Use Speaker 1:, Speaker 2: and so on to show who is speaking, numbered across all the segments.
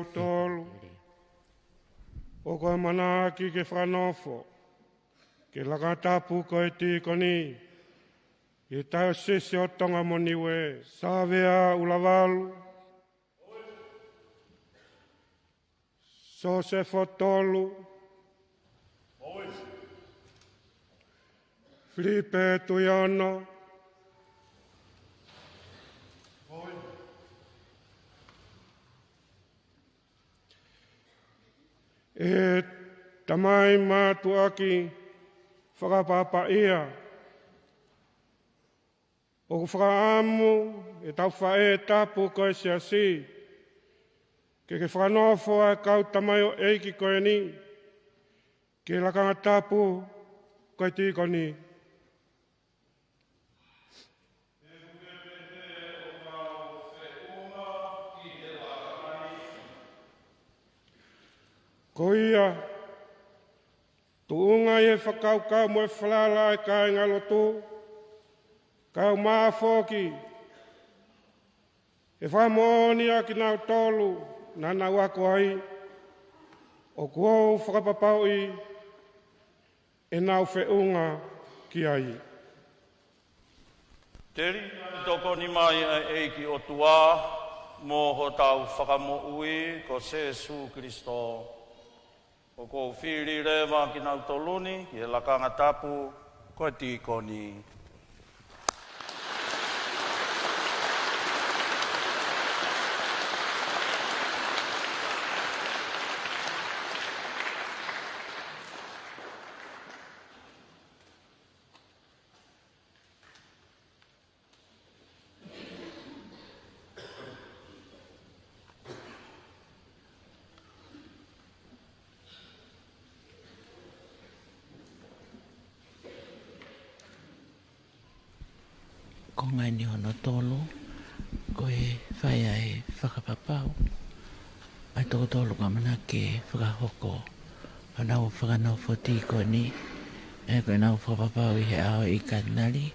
Speaker 1: Lavea Tolu. O koe manaki ke fakanofo. Ke lakanga tapu koe Tikoni. I tau sisi o tonga moniwe. Savea Ulavalu. Sosefo Tolu. Filipe Tu'iono. E tamai matuaki whakapapa ia. O whakaamu e tau whae tapu koe siasi. Ke whakanofo a kau tamai o eiki koe ni. Ke lakanga tapu koe Tikoni. Ko ia, tuunga e whakaukau mo e whalala e kai ngā Lotu, kau Mafi, e whamoni a ki nau tolu, nana wako ai, o kuou whakapapau i, e nau whiunga ki ai.
Speaker 2: Teri, toko ni mai e ki o tua, mō ho tau whakamoui ko Jesu Kristo. O ko whiri rewa ki nau toluni, ki e lakanga tapu koe Tikoni.
Speaker 3: Ko ngai ni hono tolu, ko e whai ai whakapapau. Ai toko tolu ka mana ke whakahoko. Anau fakanofo Tikoni, e koe nau whakapapau i he ao i Katinali.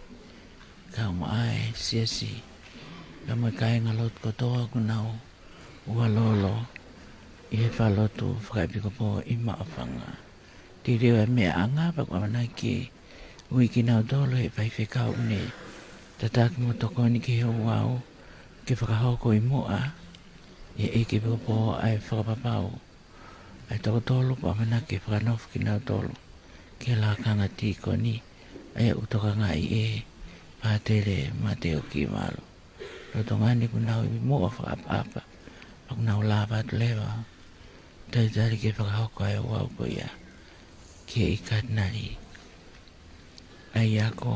Speaker 3: Ka mai siasi. Ka mai kai ngā Lotu kotoa ku nau ua lolo. I he whalotu whakaipiko po i maafanga. Ti reo e mea anga pa kwa mana ke ui ki nau tolu e whai whekau ne. Tataki mo tokoni ki heo wau, ke whakahoko i mua, e eke popo ai whakapapau. Ai toko tolu pa mana ke fakanofo ki nau tolu, ke lakanga Tikoni, ai utoka ngā i e, pātere mateo ki malu. Roto ngani ku nau i mua whakapapa, pak nau lapa atu lewa. Taitari ke whakahoko ai wau ko ia, ke i Katinali. Ai ako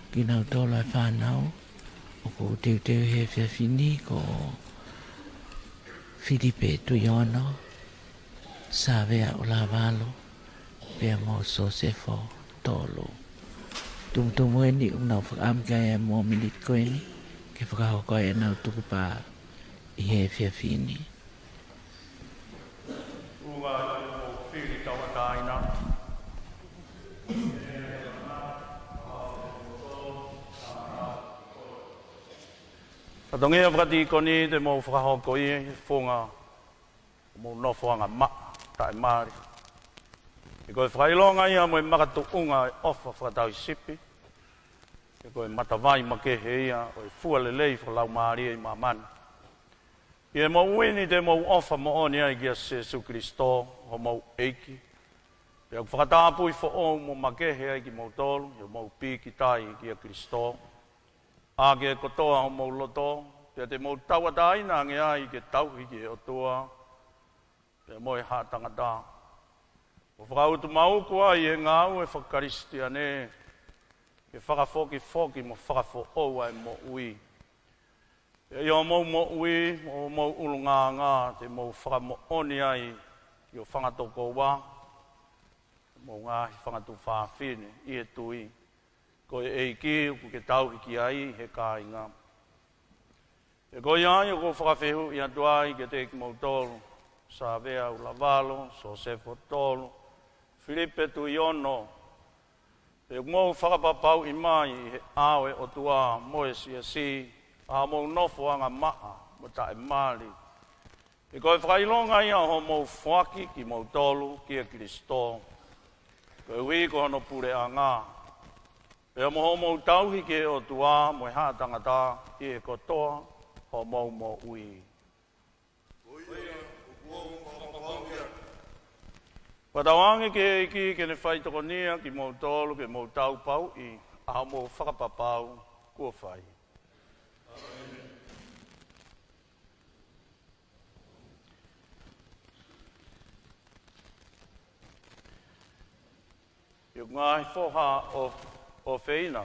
Speaker 3: ki nau tolu ai whanau, o ko teu he whiawhini ko Filipe Tu'iono, Savea Ulavalu, pia mo Sosefo Lavea Tolu. Tumutumu e ni unau whakaamkai e mo minit koe ni, ke whakahoko e nau tukupa i he whiawhini.
Speaker 2: Unga o whiri taua kāina. Katongia Tikoni te mo whakahoko i whunga mo nofoanga ma, tae maari. E koe whakailonga ia mo e makatuunga e ofa whakatau i sipi. E koe matawai makehe ia o e fualelei whalau maari i mamani. I e mo uini te mo ofa mo oni ai kia Jesu Kristo ho mo eiki. E o whakatapu i who mo makehe ai ki mo tolu, i o mo piki tai kia Kristo. Ake kotoa ho mau loto, pia te mau taua taina nge ai ke tauhi ke o toa, pia mo e hātangata. O whakautu mau kua i e ngāu e whakaristiane, ke whakafoki mo whakafo oua e mo ui. Pia i o mau mo ui, o mau ulunganga, te mau whakamo oni ai, i o whangatoko wā, mo ngāhi whangatu whāwhine, i e tui. Ko e eiki, ko ke tau hiki ai, he kāinga. E koe ai, o ko whakawhehu i atuai, ke te ki mau tolu, Savea Ulavalu, Sosefo Tolu, Filipe Tu'iono, e mou whakapapau i mai, he awe o tua, moe si a si, a mou nofo anga maa, mo tae mali. E koe whakailonga ia ho mou whaki ki mou tolu ki a Kristo. Koe hui ko hono pure a ngā. Pea mo ho mou tauhi ke o tua mo e haa tangata ki e kotoa ho mou mo ui. Patawangi ke iki ke ne whai tokonia ki mou tolu ke mou tau pau i a mou whakapapau kua whai. Yo ngai foha o feina.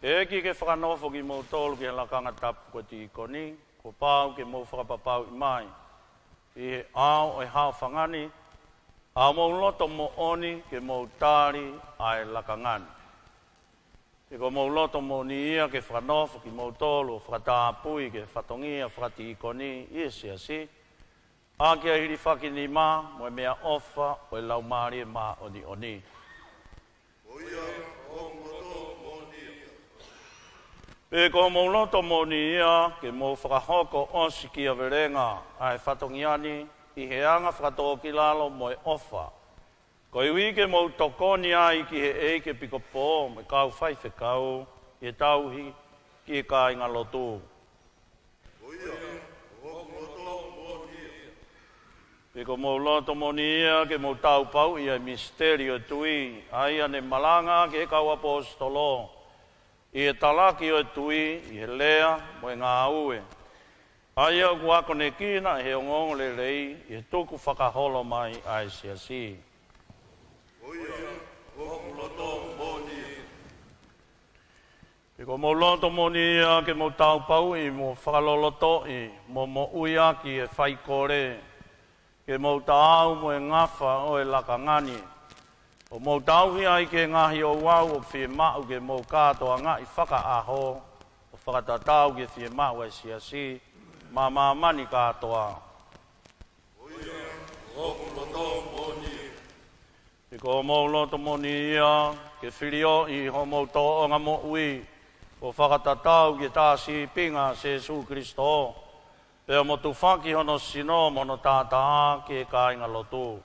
Speaker 2: E ki ke fakanofo ki mou tolu ki lakanga tapu koe Tikoni, ko pau ke mou whakapapau i mai. I au e hao whangani, a mou loto mo oni ke mou tari ai lakangani. E ko mou loto mo ni ia ke whakanofo ki mou tolu, whakatapui ke whatongia whakatikoni, i e si. A kia hiri whaki ni mā, mo e mea ofa o e lau maari e mā oni. E ko mou loto mo ni ia ke mou whakahoko osi ki a verenga ai whatongiani i heanga whakatoko ki lalo mo e ofa. Ko i wike mou tokoni ai ki he eike piko pō me kau whaife kau i e tauhi ki e ka inga Lotu. E ko mou loto mo ni ia ke mou tau pau i a misterio tui ai ane malanga ke e kau apostolo. I e talaki o e tui, i he lea, mo e ngā ue. Ai au kuako ne kina, he ongongo le rei, i he tuku whakaholo mai ai si. I ko mo loto mo ni ia ke mo tau pau i mo whakaloloto i mo ui aki e whai kore. Ke mo tau mo e ngafa o e lakangani. O mou tauhi ai ke ngahi o wau o whie mau ke mou kātoa ngā i whakaaho o whakatatau ke whie mau e si, mā mani kātoa. I ko mou loto moni ia ke whirio i ho mou tō o ngā mo ui o whakatatau ke tāsi pinga se Jesu Kristo. Pea mo tu whaki hono sino mono tātaa ke ka inga Lotu.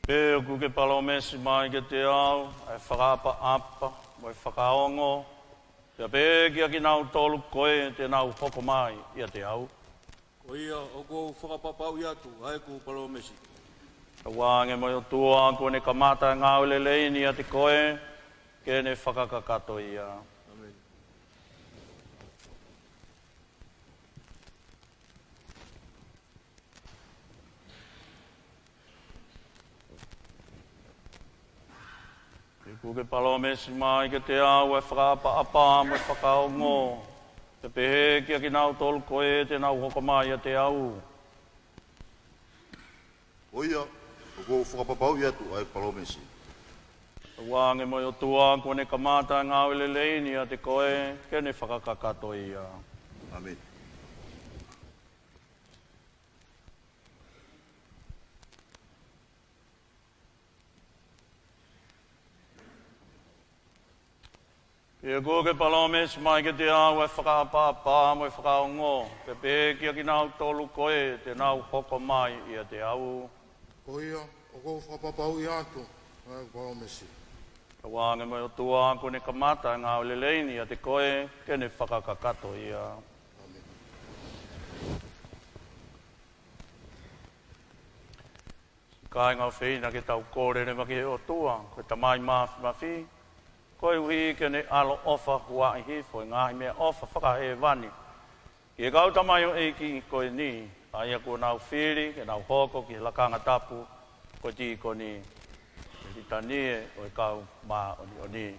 Speaker 2: Pea ku ke palomesi mai ke te au, ai whakapa apa, mai whakaongo. Pea pea kia ki nau tolu koe te nau hoko mai ia te au.
Speaker 4: Ko ia o kou whakapapau i atu, ai ku palomesi.
Speaker 2: Ka wānge mai o tua, ko ne kamata ngā ulelei ni a te koe, ke ne whakakakato ia.
Speaker 4: Amen.
Speaker 2: Ku ke palomesi mai ke te au, ai whakapa apa, mai whakaongo. Te pehe kia ki nau tolu koe te nau hoko mai a te au.
Speaker 4: Oia, o kou whakapapau i atu, ai palomesi.
Speaker 2: Ka wānge mai o tua, ko ne kamata ngā ulelei ni a te koe, ke ne whakakakato ia.
Speaker 4: Amen.
Speaker 2: Ia ko ke palomesi mai ke te au e whakapapa mo e whakaongo. Ke pehe kia ki nau tolu koe te nau hoko mai ia te au.
Speaker 5: Ko ia, o kou whakapapau i atu, ai palomesi.
Speaker 2: Ka wānge mai o tua, ko ne kamata ngā uleleini a te koe, ke ne whakakakato ia.
Speaker 5: Amen.
Speaker 2: Kai ngā whina ke tau kōrere maki o tua, ko ta mai Mafi. Koe ui ke ne alo ofa hua i hifo, ngāhi mea ofa whakahe wani. Ki e kau tamai o eiki koe ni, aia ko nau whiri, ke nau hoko ki lakanga tapu koe Tikoni. Ki tanie o e kau mā oni.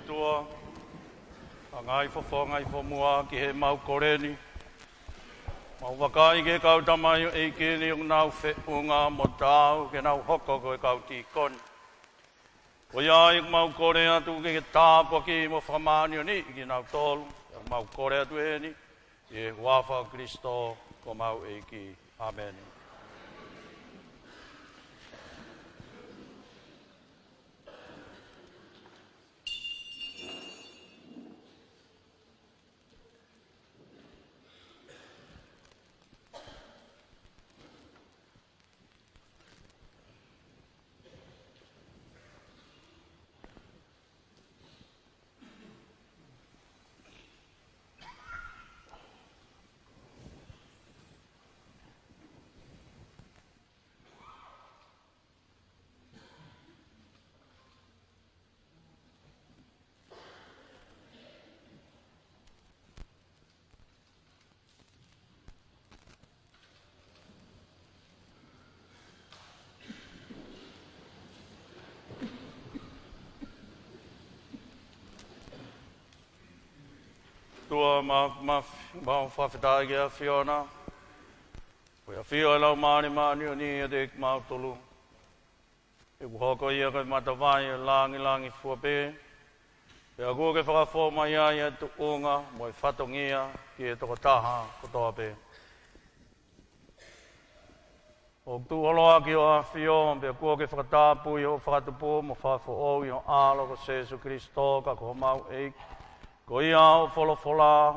Speaker 2: toa, a ngai fo ngai fo mua ki he mau koreni. Mau wakai ke kau tamai e ke ni o nau fe unga mo tau ke nau hoko ko e kau Tikoni. O ia i mau kore atu ke tapu ki mo whamani o ni ki nau tolu. Mau kore atu e ni, e wafa Kristo ko mau e ki. Amen. Tua Mafi, mau whawhetai kia Fiona. Koe a whio lau maani maani o ni e te mau tolu. E kuhoko ia koe matawai e langi fuape. E a kua ke whakafo mai ai e tu unga mo e whatongia ki e toko taha kotoa pe. O tu holoa ki o a whio, pe a kua ke whakatapu i ho whakatupu mo whawho o i ho alo ko Jesu Christo ka ko mau eik. Ko ia o wholofola,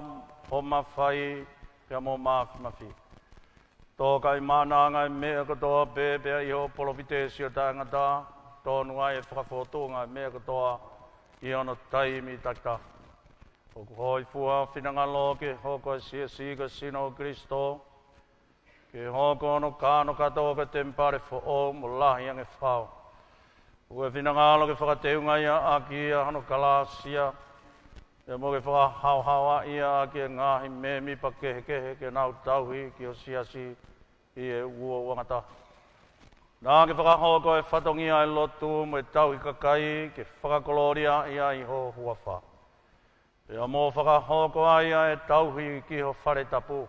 Speaker 2: ho mawhai, pia mo Mafi. Tō kai mānanga e mea katoa pē, pia i ho polopitesi o tāngata, tōnu ai e whakawhotunga e mea katoa i ono taimi takta. O hoi fua whinangalo ke hoko e siga sino o Kristo, ke hoko ono kāno katoa ke tempare fo o mo lahi ange whao. Ue whinangalo ke whakateunga ia aki a hano kalasia, e mo ke whakahauhaua ia ki e ngahi memi pa kehe ke nau tauhi ki o siasi i e ua uangata. Nā ke whakahoko e whatongia e Lotu mo e tauhi kakai ke whakakoloria ia i ho huawha. E a mo whakahoko ia e tauhi ki ho whare tapu.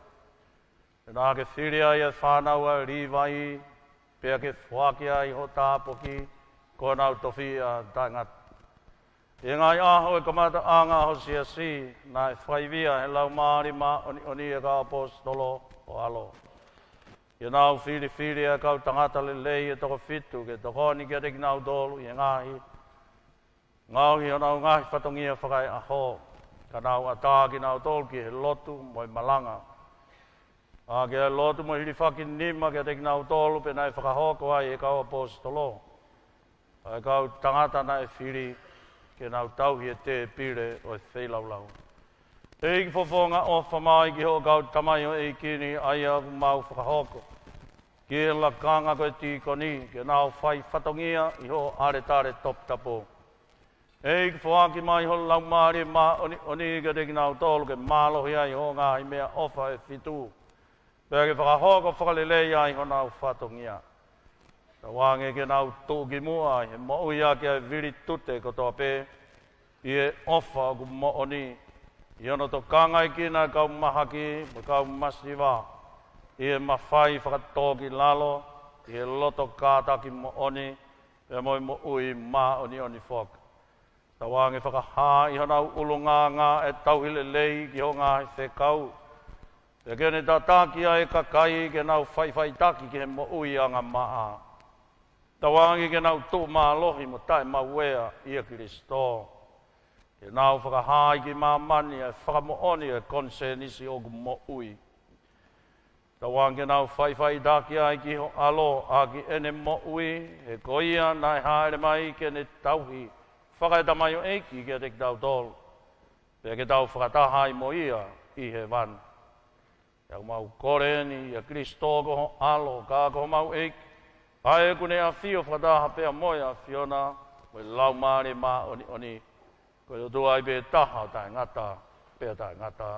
Speaker 2: E nā ke whiria ia whanau a rivai pia ke whakia i ho tāpoki ko nau tofi a taingat. E ngai aho e kamata anga ho siasi, na e whaivia he lau maari ma oni e ka apostolo o alo. E nau whiri e kau tangata le lei e toko fitu, ke toko ni kia teki nau dolu, e ngahi. Ngauhi o nau ngahi whatongia whakai aho, ka nau ataki nau dolu ki he Lotu mo e malanga. A ke he Lotu mo hiri whaki nima kia teki nau dolu, pe nai whakahoko ai e kau apostolo. E kau tangata na e whiri, ke nau tauhi e te pire o e whelaulau. E ki whawhonga o whamai ki ho kau tamai o e kini aia mau whakahoko. Ki e lakanga koe Tikoni, ke nau whai whatongia i ho are tare top tapo. E ki whawaki mai ho lau maari ma oni ke teki nau tolu ke mālohi ai ho ngā i mea ofa e fitu. Pea ke whakahoko whakalelei ai ho nau whatongia. Ta wange ke nau tūki mua he mo uia ke ai viri tute kotoa pē. I e ofa ku mo oni. I ono to kangai kina kau mahaki, mo kau masiwa. I e mawhai whakatoki lalo. I e loto kātaki mo oni. E mo ui ma oni whok. Ta wange whakahā i honau ulunga ngā e tauhile lei ki ho ngā he whekau. E kene tā tāki ai kakai ke nau whai taki ke he mo ui anga maa. Tawangi ke nau tū mā lohi mo tae mā wea i a Kristo. Ke nau whakahai ki mā mani e whakamooni e konsenisi o ku mo ui. Tawangi ke nau whai daki ai ki ho alo a ki ene mo ui e koia nai haere mai ke ne tauhi. Whakaeta mai o eiki ke te tau tolu. Pea ke tau whakatahai mo ia i he van. Iau mau koreni i a Kristo ko ho alo ka ko mau eiki. Ai kune a fio whataha pea moia Fiona, koe lau maare ma oni, koe o tua ai pe taha tai ngata, pea tai ngata.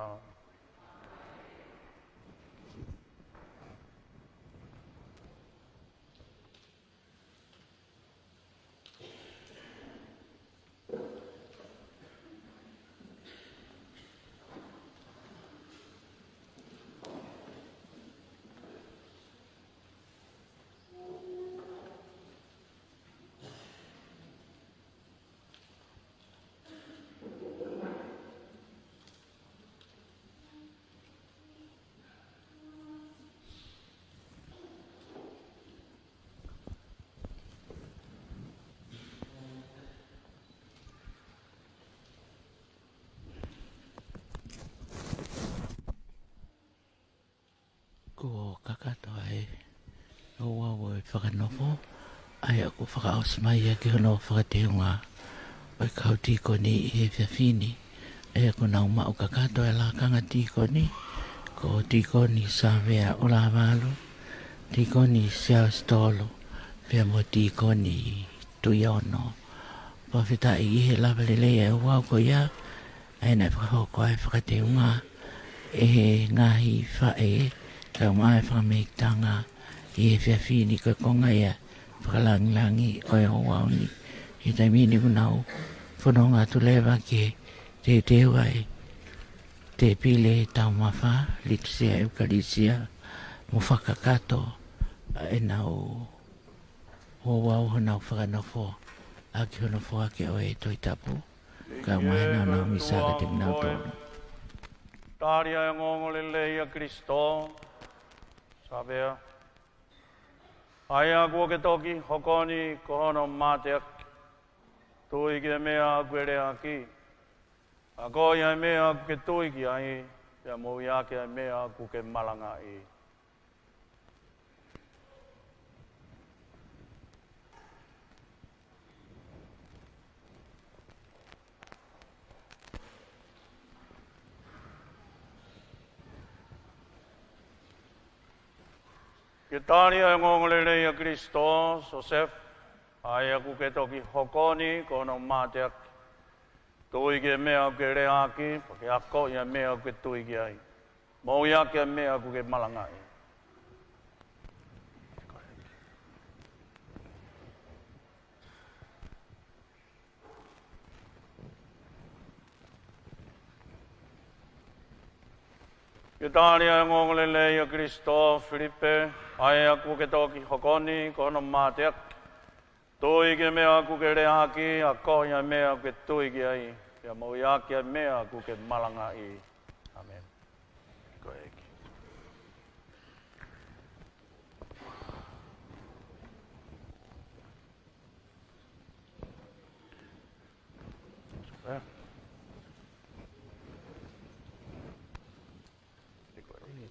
Speaker 3: Ko kakato ai o wawo e fakanofo ai ako whakaosmai ki hono whakateunga o i kau Tikoni i he whiawhini ai ako nau mao kakato e lakanga Tikoni ko Tikoni Savea Ulavalu Tikoni Tolu pia mo Tikoni Tu'iono pawhita i he lava lelea e wau ko ia ai nai whakahoko ai whakateunga e he ngahi whae kau mai whakameitanga i he whiawhini ko konga ia whakalangilangi o e o wauni i taimini kunau whanonga tu lewa ke te tewai te pile tau mawha litsia eukalisia mo whakakato e nau o wau hanau whakanofo a ki honofo ake o e toi tapu kau mai nau misaka te minau tolu.
Speaker 2: Tali Io ngongolele ia Kristo Savea Aia kua ke toki hokoni ko hono mateak tui ki mea kwere aki ako ia mea ke tui ki ai ia mo ia ke mea ku ke malanga i Ke Tali Io ngongolele ia Kristo Sosefo Aia ku ke toki hokoni ko no mateak tui ke mea ke reaki ke ako ia mea ke tui ki ai mo ia ke mea ku ke malanga i Ke Tali Io ngongolele ia Kristo Filipe Aia ku ke toki hokoni ko no mateak tui ke mea ku ke reaki ako ia mea ke tui ki ai ia mo ia ke mea ku ke malanga i amen ko eki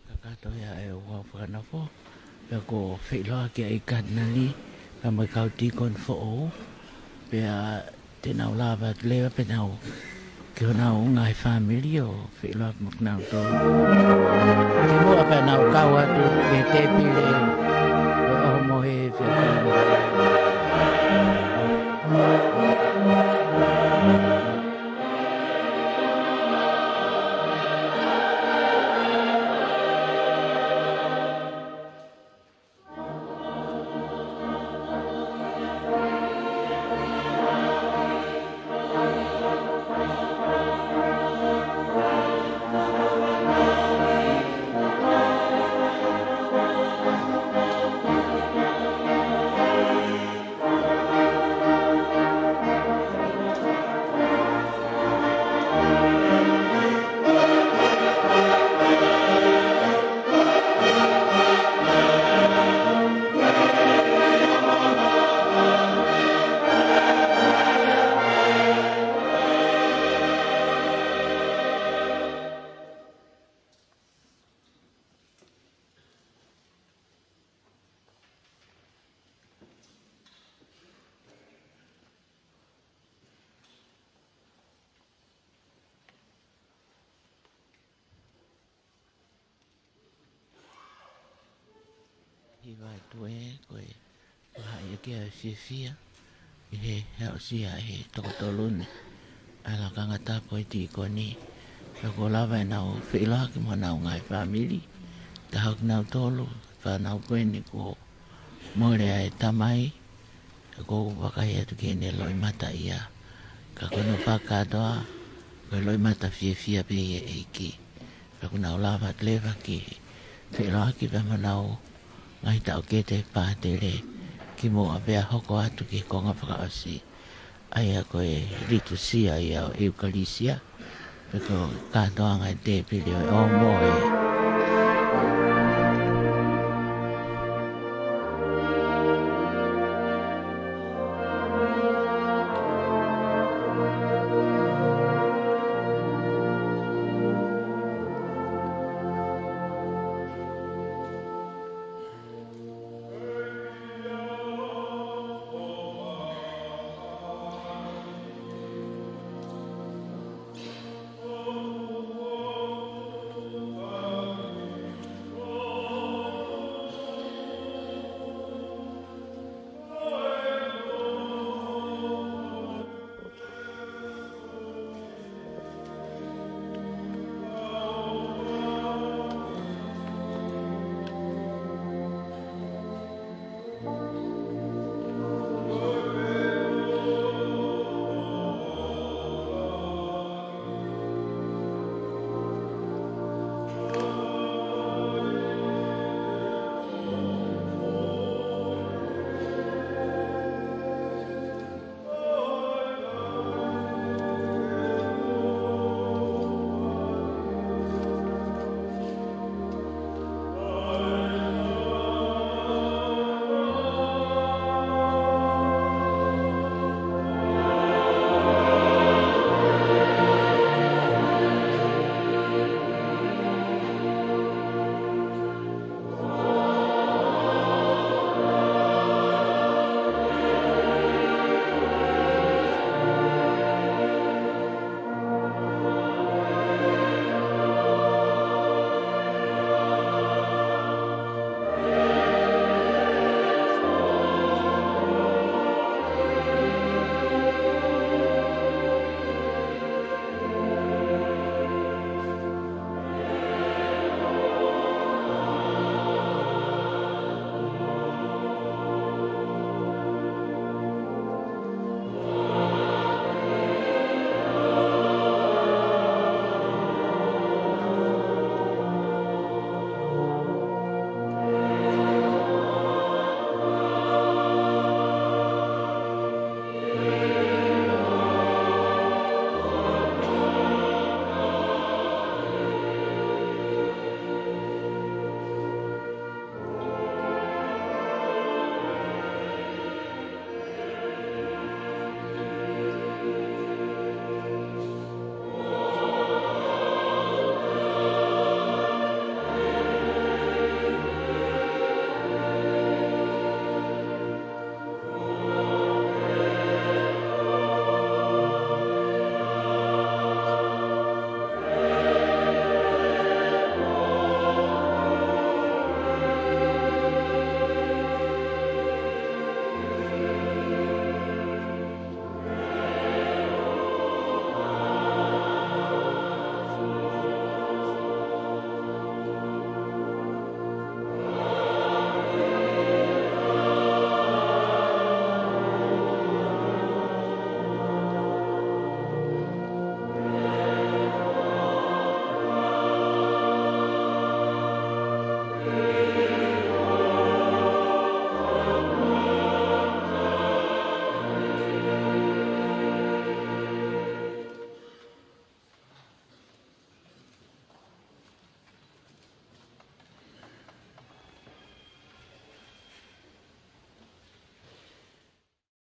Speaker 3: Kakato ia e wau whakanofo pia ko whiloa ki ai Katinali pia mai kau Tikoni fo'o pia te nau lava lewa pe nau ki ho nau ngai family o whiloa ki mok nau tō ki mua pia nau kau atu ke te pile o oho mohe I vai tue koe wahai ake a whiawhia i he heo sia he tokotolune a lakanga tapu koe Tikoni ka ko lava e nau whiloa ki mo nau ngai family ka hau ki nau tolu wha nau koeni ko more ai tamai ka ko wakai atu ki ne loi mata ia ka kono whakatoa koe loi mata whiawhia pe e eiki ka ko nau lava tlewa ki whiloa ki pa mo nau ngai tau ke te pātere ki mo apea hoko atu ki konga whakaosi ai a koe ritu sia ia o eukalisia peko katoa ngai te pili o moe